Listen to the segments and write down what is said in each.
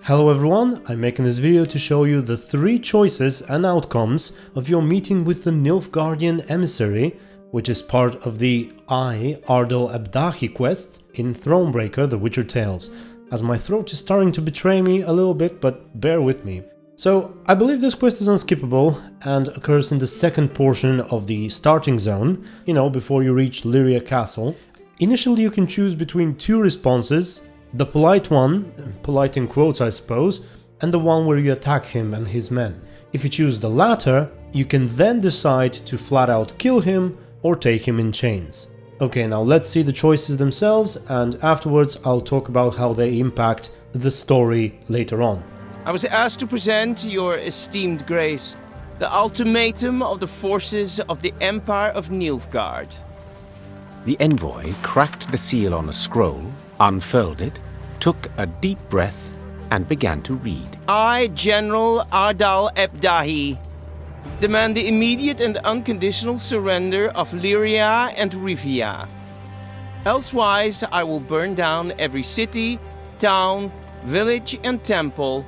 Hello everyone, I'm making this video to show you the 3 choices and outcomes of your meeting with the Nilfgaardian Emissary, which is part of the Ardal Aep Dahy Quest in Thronebreaker, The Witcher Tales, as my throat is starting to betray me a little bit, but bear with me. So, I believe this quest is unskippable and occurs in the second portion of the starting zone, before you reach Lyria Castle. Initially you can choose between 2 responses, the polite one, polite in quotes I suppose, and the one where you attack him and his men. If you choose the latter, you can then decide to flat out kill him or take him in chains. Okay, now let's see the choices themselves, and afterwards I'll talk about how they impact the story later on. I was asked to present your esteemed grace the ultimatum of the forces of the Empire of Nilfgaard. The envoy cracked the seal on a scroll, unfurled it, took a deep breath, and began to read. I, General Ardal Aep Dahy, demand the immediate and unconditional surrender of Lyria and Rivia. Elsewise, I will burn down every city, town, village, and temple,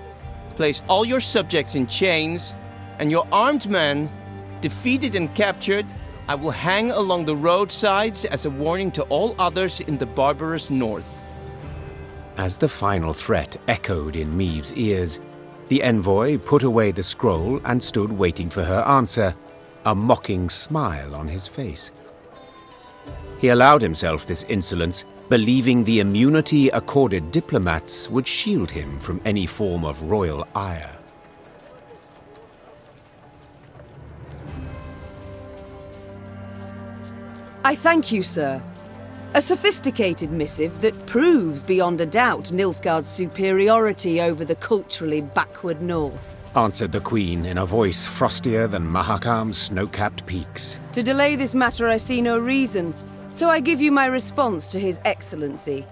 place all your subjects in chains, and your armed men, defeated and captured, I will hang along the roadsides as a warning to all others in the barbarous north. As the final threat echoed in Meve's ears, the envoy put away the scroll and stood waiting for her answer, a mocking smile on his face. He allowed himself this insolence, believing the immunity accorded diplomats would shield him from any form of royal ire. I thank you, sir. A sophisticated missive that proves beyond a doubt Nilfgaard's superiority over the culturally backward north, answered the Queen in a voice frostier than Mahakam's snow-capped peaks. To delay this matter I see no reason, so I give you my response to His Excellency.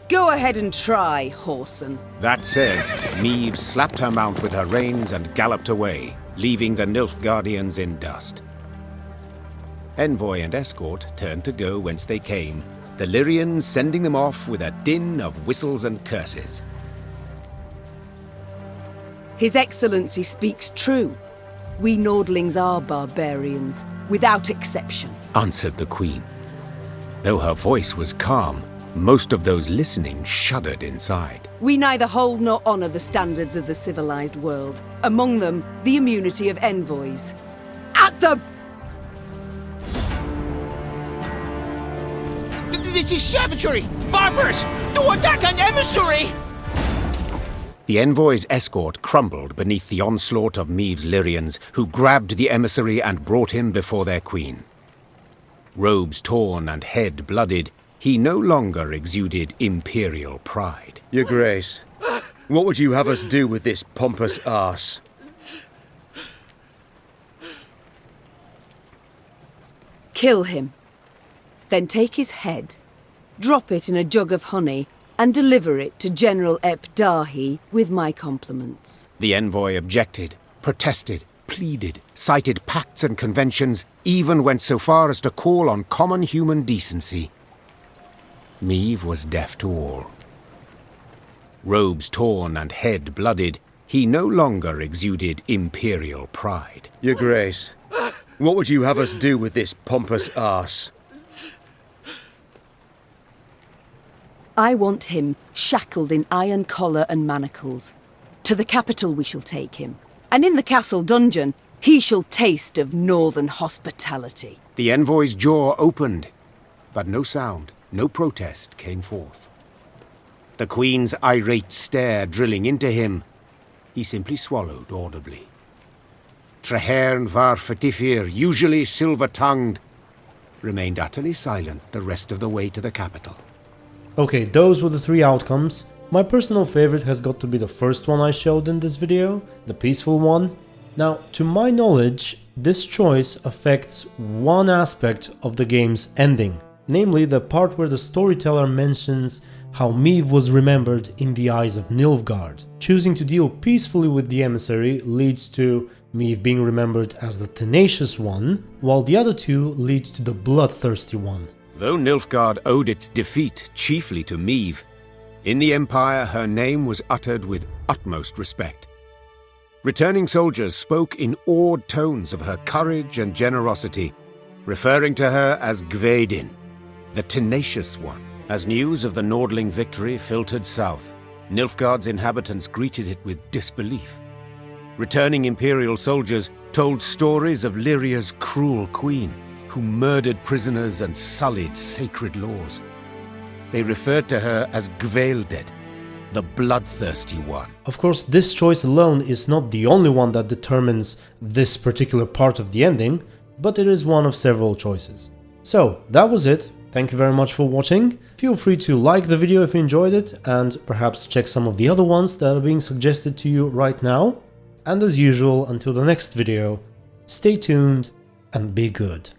Go ahead and try, Whoreson. That said, Meve slapped her mount with her reins and galloped away, leaving the Nilfgaardians in dust. Envoy and escort turned to go whence they came, the Lyrians sending them off with a din of whistles and curses. His Excellency speaks true. We Nordlings are barbarians, without exception, answered the Queen. Though her voice was calm, most of those listening shuddered inside. We neither hold nor honor the standards of the civilized world, among them the immunity of envoys. At the... This is savagery! Barbers! Do attack an emissary! The envoy's escort crumbled beneath the onslaught of Meve's Lyrians, who grabbed the emissary and brought him before their queen. Robes torn and head blooded, he no longer exuded imperial pride. Your Grace, what would you have us do with this pompous arse? Kill him. Then take his head, drop it in a jug of honey, and deliver it to General Aep Dahy with my compliments. The envoy objected, protested, pleaded, cited pacts and conventions, even went so far as to call on common human decency. Meve was deaf to all. Robes torn and head blooded, he no longer exuded imperial pride. Your Grace, what would you have us do with this pompous arse? I want him shackled in iron collar and manacles. To the capital we shall take him, and in the castle dungeon he shall taste of northern hospitality. The envoy's jaw opened, but no sound, no protest came forth. The Queen's irate stare drilling into him, he simply swallowed audibly. Treherne var Fertifir, usually silver-tongued, remained utterly silent the rest of the way to the capital. Okay, those were the 3 outcomes. My personal favorite has got to be the first one I showed in this video, the peaceful one. Now, to my knowledge, this choice affects one aspect of the game's ending, namely the part where the storyteller mentions how Meve was remembered in the eyes of Nilfgaard. Choosing to deal peacefully with the emissary leads to Meve being remembered as the tenacious one, while the other 2 lead to the bloodthirsty one. Though Nilfgaard owed its defeat chiefly to Meve, In the Empire, her name was uttered with utmost respect. Returning soldiers spoke in awed tones of her courage and generosity, referring to her as Gvaedin, the tenacious one. As news of the Nordling victory filtered south, Nilfgaard's inhabitants greeted it with disbelief. Returning Imperial soldiers told stories of Lyria's cruel queen, who murdered prisoners and sullied sacred laws. They referred to her as Gvaeldead, the bloodthirsty one. Of course, this choice alone is not the only one that determines this particular part of the ending, but it is one of several choices. So, that was it. Thank you very much for watching. Feel free to like the video if you enjoyed it, and perhaps check some of the other ones that are being suggested to you right now. And as usual, until the next video, stay tuned and be good.